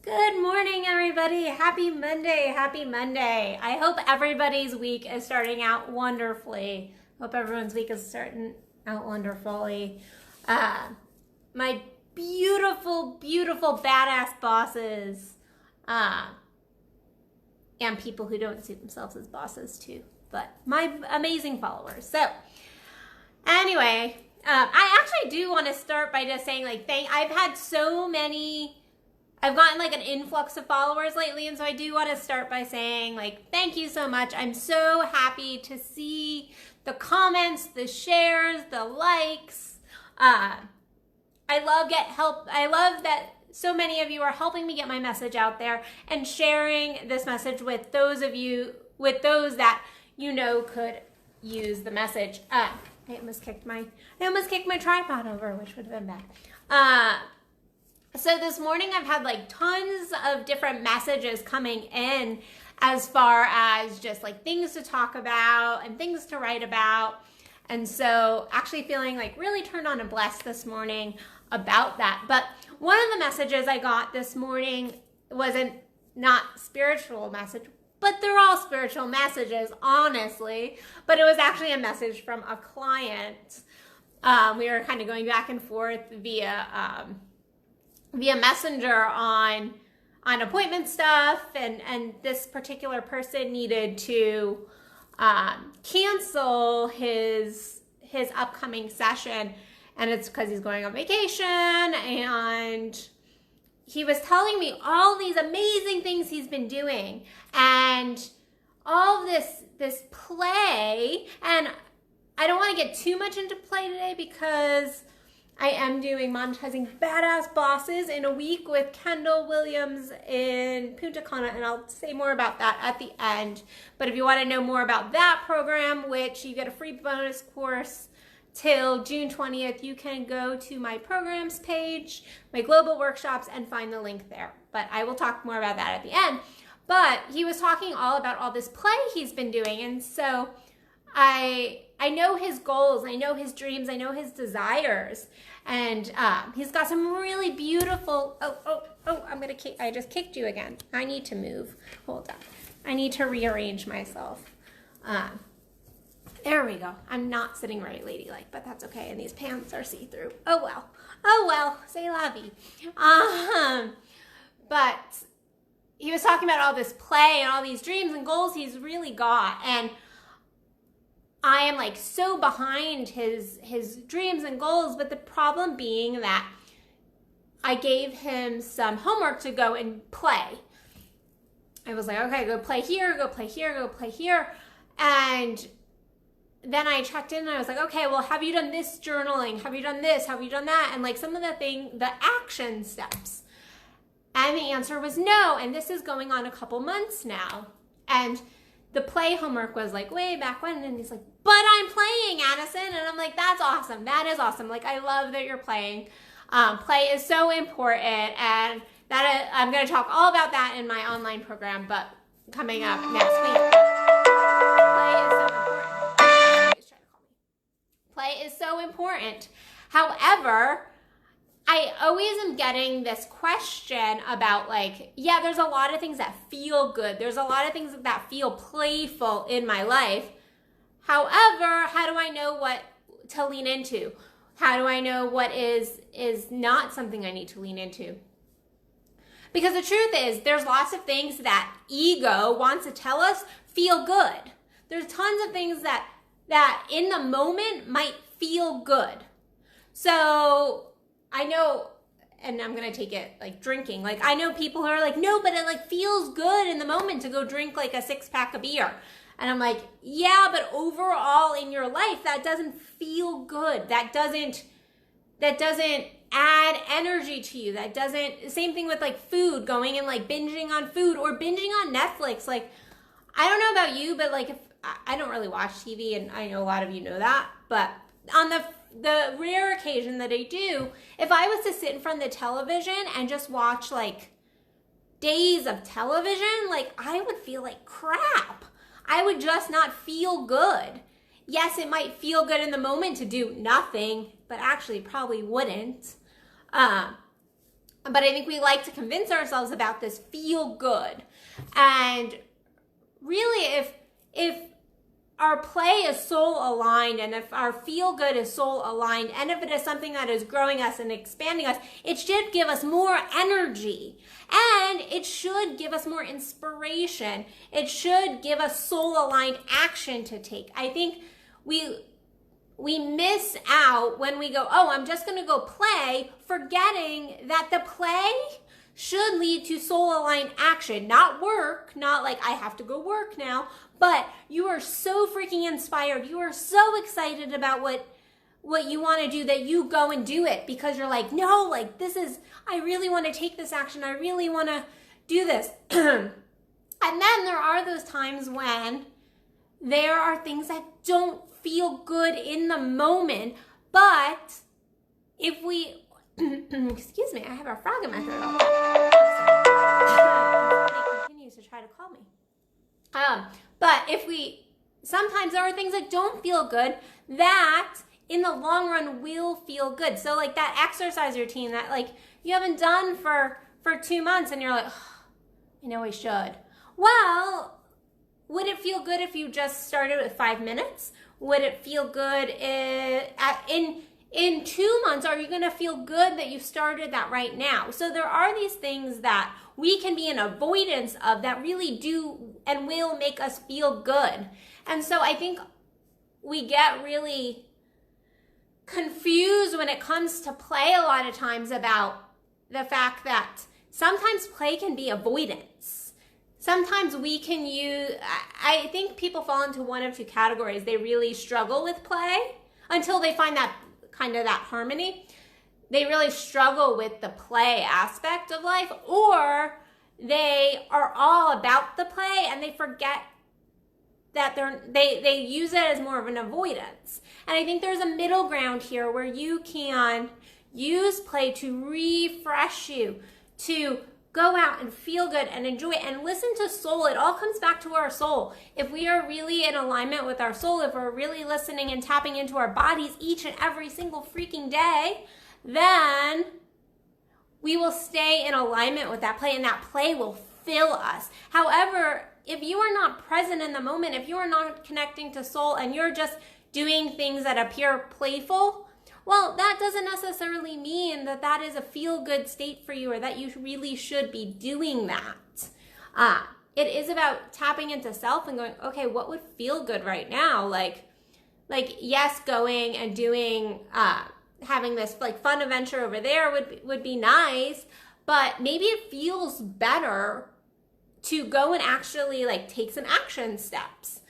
Good morning, everybody. Happy Monday. Happy Monday. I hope everybody's week is starting out wonderfully. Hope everyone's week is starting out wonderfully. My beautiful, beautiful, badass bosses, and people who don't see themselves as bosses too, but my amazing followers. So anyway, I actually do want to start by just saying I've had so many, I've gotten an influx of followers lately, and so I do want to start by saying thank you so much. I'm so happy to see the comments, the shares, the likes. I love that so many of you are helping me get my message out there and sharing this message with those that could use the message. I almost kicked my tripod over, which would have been bad. So this morning I've had tons of different messages coming in as far as just things to talk about and things to write about. And so actually feeling really turned on and blessed this morning about that. But one of the messages I got this morning wasn't not spiritual message, but they're all spiritual messages, honestly. But it was actually a message from a client. We were kind of going back and forth via Messenger on appointment stuff, and this particular person needed to cancel his upcoming session, and it's because he's going on vacation, and he was telling me all these amazing things he's been doing and all this play. And I don't want to get too much into play today because I am doing Monetizing Badass Bosses in a week with Kendall Williams in Punta Cana, and I'll say more about that at the end. But if you want to know more about that program, which you get a free bonus course till June 20th, you can go to my programs page, my global workshops, and find the link there. But I will talk more about that at the end. But he was talking all about all this play he's been doing, and so I know his goals, I know his dreams, I know his desires, and he's got some really beautiful, I just kicked you again. I need to move. Hold on. I need to rearrange myself. There we go. I'm not sitting very ladylike, but that's okay, and these pants are see-through. Oh well, c'est la vie. But he was talking about all this play and all these dreams and goals he's really got, and I am so behind his dreams and goals, but the problem being that I gave him some homework to go and play. I was like, okay, go play here, go play here, go play here. And then I checked in and I was like, okay, well, have you done this journaling? Have you done this? Have you done that? And some of the action steps. And the answer was no. And this is going on a couple months now. And the play homework was way back when, and he's like, but I'm playing, Addison. And I'm like, that's awesome. That is awesome. I love that you're playing. Play is so important, and I'm going to talk all about that in my online program, but coming up next week. Play is so important. However, I always am getting this question about there's a lot of things that feel good. There's a lot of things that feel playful in my life. However, how do I know what to lean into? How do I know what is not something I need to lean into? Because the truth is, there's lots of things that ego wants to tell us feel good. There's tons of things that in the moment might feel good. So I know, and I'm going to take it drinking. I know people who are no, but it feels good in the moment to go drink a 6-pack of beer. And I'm like, yeah, but overall in your life, that doesn't feel good. That doesn't add energy to you. That doesn't, same thing with food, going and binging on food or binging on Netflix. I don't know about you, but if I don't really watch TV, and I know a lot of you know that, but on the rare occasion that I do, if I was to sit in front of the television and just watch days of television, I would feel like crap. I would just not feel good. Yes, it might feel good in the moment to do nothing, but actually probably wouldn't. But I think we like to convince ourselves about this feel good. And really, if our play is soul aligned, and if our feel good is soul aligned, and if it is something that is growing us and expanding us, it should give us more energy, and it should give us more inspiration. It should give us soul aligned action to take. I think we miss out when we go, oh, I'm just going to go play, forgetting that the play should lead to soul aligned action, not work, not like I have to go work now, but you are so freaking inspired. You are so excited about what you want to do that you go and do it because you're like, no, like I really want to take this action. I really want to do this. And then there are those times when there are things that don't feel good in the moment, but if we, excuse me, I have a frog in my throat. He continues to try to call me. But sometimes there are things that don't feel good that in the long run will feel good. So like that exercise routine that like you haven't done for 2 months and you're like, oh, I know I should. Well, would it feel good if you just started with 5 minutes? Would it feel good in 2 months? Are you going to feel good that you started that right now? So there are these things that we can be in avoidance of that really do and will make us feel good. And so I think we get really confused when it comes to play a lot of times about the fact that sometimes play can be avoidance. Sometimes we can I think people fall into one of two categories. They really struggle with play until they find that kind of that harmony. They really struggle with the play aspect of life, or they are all about the play and they forget that they use it as more of an avoidance. And I think there's a middle ground here where you can use play to refresh you, to go out and feel good and enjoy it and listen to soul. It all comes back to our soul. If we are really in alignment with our soul, if we're really listening and tapping into our bodies each and every single freaking day, then we will stay in alignment with that play and that play will fill us. However, if you are not present in the moment, if you are not connecting to soul and you're just doing things that appear playful, well, that doesn't necessarily mean that that is a feel-good state for you or that you really should be doing that. It is about tapping into self and going, okay, what would feel good right now? Like yes, going and doing, having this like fun adventure over there would be nice, but maybe it feels better to go and actually like take some action steps.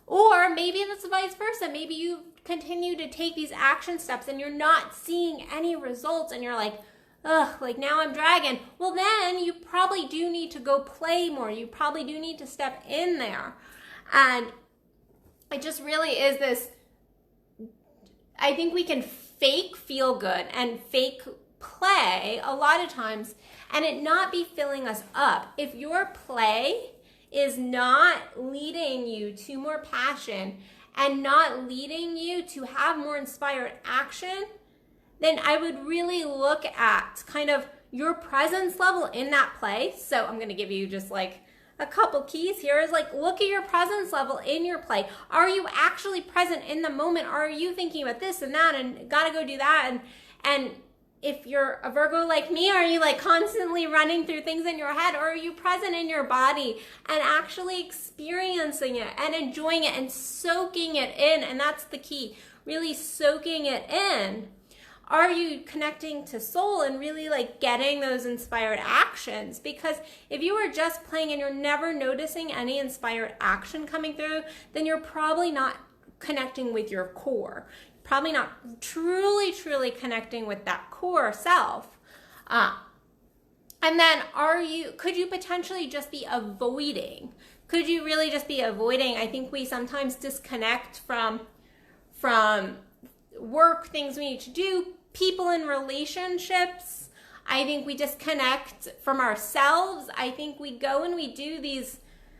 Or maybe it's vice versa. Maybe you continue to take these action steps and you're not seeing any results and you're like, ugh, like now I'm dragging. Well, then you probably do need to go play more. You probably do need to step in there. And it just really is this, I think we can fake feel good and fake play a lot of times and it not be filling us up. If your play is not leading you to more passion and not leading you to have more inspired action, then I would really look at kind of your presence level in that play. So I'm going to give you just like a couple keys here is like, look at your presence level in your play. Are you actually present in the moment? Are you thinking about this and that and gotta go do that? And if you're a Virgo like me, are you like constantly running through things in your head, or are you present in your body and actually experiencing it and enjoying it and soaking it in? And that's the key, really soaking it in. Are you connecting to soul and really like getting those inspired actions? Because if you are just playing and you're never noticing any inspired action coming through, then you're probably not connecting with your core. Probably not truly connecting with that core self. And then could you potentially just be avoiding? Could you really just be avoiding? I think we sometimes disconnect from work, things we need to do, people in relationships. I think we disconnect from ourselves. I think we go and we do these,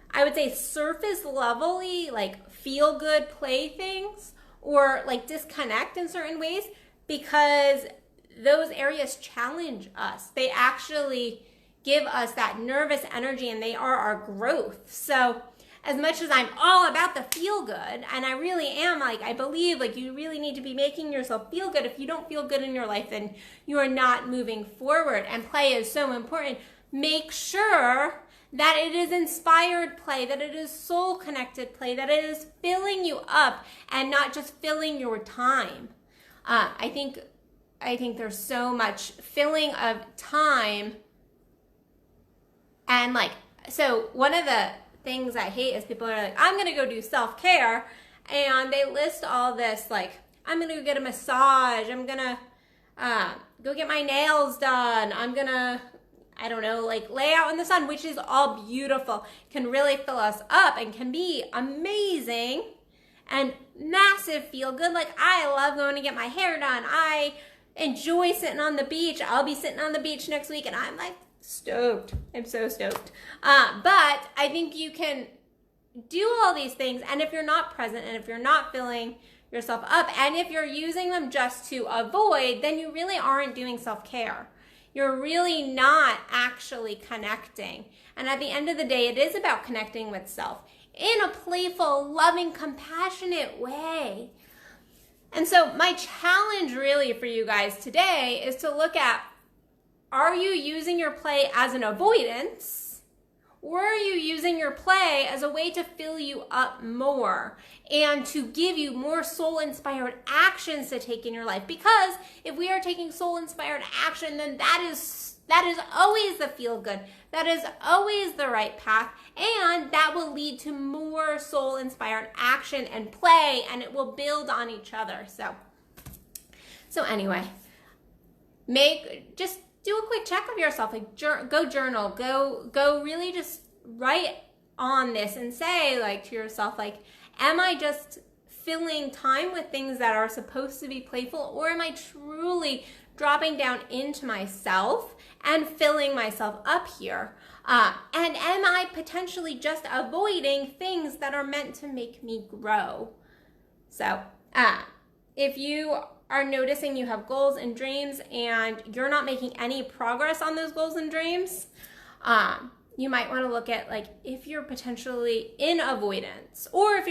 I would say surface levelly, like feel good play things, or like disconnect in certain ways because those areas challenge us. They actually give us that nervous energy, and they are our growth. So as much as I'm all about the feel good, and I really am, like, I believe like you really need to be making yourself feel good. If you don't feel good in your life, then you are not moving forward, and play is so important. Make sure that it is inspired play, that it is soul connected play, that it is filling you up and not just filling your time. I think there's so much filling of time, and like, so one of the things I hate is people are like, I'm gonna go do self-care, and they list all this, like, I'm gonna go get a massage, I'm gonna go get my nails done, I'm gonna, I don't know, like lay out in the sun, which is all beautiful, can really fill us up and can be amazing and massive feel good. Like, I love going to get my hair done. I enjoy sitting on the beach. I'll be sitting on the beach next week, and I'm like stoked. I'm so stoked. But I think you can do all these things, and if you're not present, and if you're not filling yourself up, and if you're using them just to avoid, then you really aren't doing self-care. You're really not actually connecting. And at the end of the day, it is about connecting with self in a playful, loving, compassionate way. And so my challenge really for you guys today is to look at, are you using your play as an avoidance, or are you using your play as a way to fill you up more and to give you more soul-inspired actions to take in your life? Because if we are taking soul-inspired action, then that is always the feel-good. That is always the right path, and that will lead to more soul-inspired action and play, and it will build on each other. So anyway, just do a quick check of yourself. Like, go journal. Go really just write on this and say, like, to yourself, like, am I just filling time with things that are supposed to be playful, or am I truly dropping down into myself and filling myself up here? And am I potentially just avoiding things that are meant to make me grow? So if you are noticing you have goals and dreams and you're not making any progress on those goals and dreams, you might want to look at, like, if you're potentially in avoidance, or if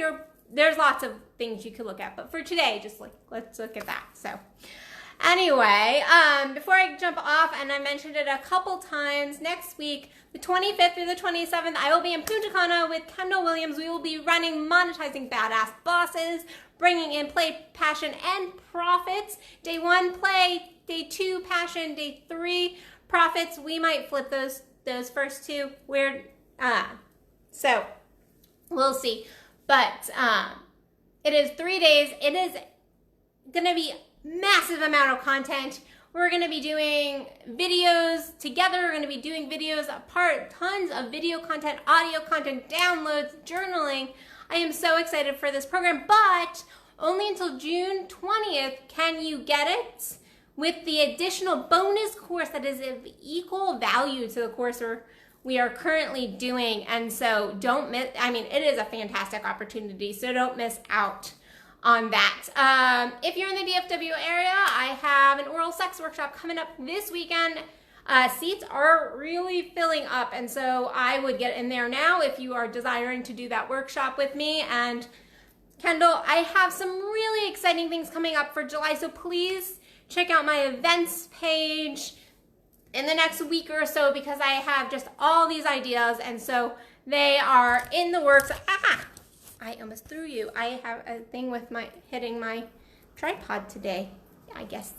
there's lots of things you could look at, but for today, just let's look at that. So anyway, before I jump off, and I mentioned it a couple times, next week, the 25th through the 27th, I will be in Punta Cana with Kendall Williams. We will be running Monetizing Badass Bosses, bringing in play, passion, and profits. Day 1, play. Day 2, passion. Day 3, profits. We might flip those first two. So we'll see. But it is 3 days. It is going to be massive amount of content. We're going to be doing videos together. We're going to be doing videos apart, tons of video content, audio content, downloads, journaling. I am so excited for this program, but only until June 20th can you get it with the additional bonus course that is of equal value to the course we are currently doing. And so don't miss, it is a fantastic opportunity, so don't miss out on that. If you're in the DFW area, I have an oral sex workshop coming up this weekend. Seats are really filling up, and so I would get in there now if you are desiring to do that workshop with me. And Kendall, I have some really exciting things coming up for July, so please check out my events page in the next week or so, because I have just all these ideas, and so they are in the works. I almost threw you. I have a thing with hitting my tripod today. I guess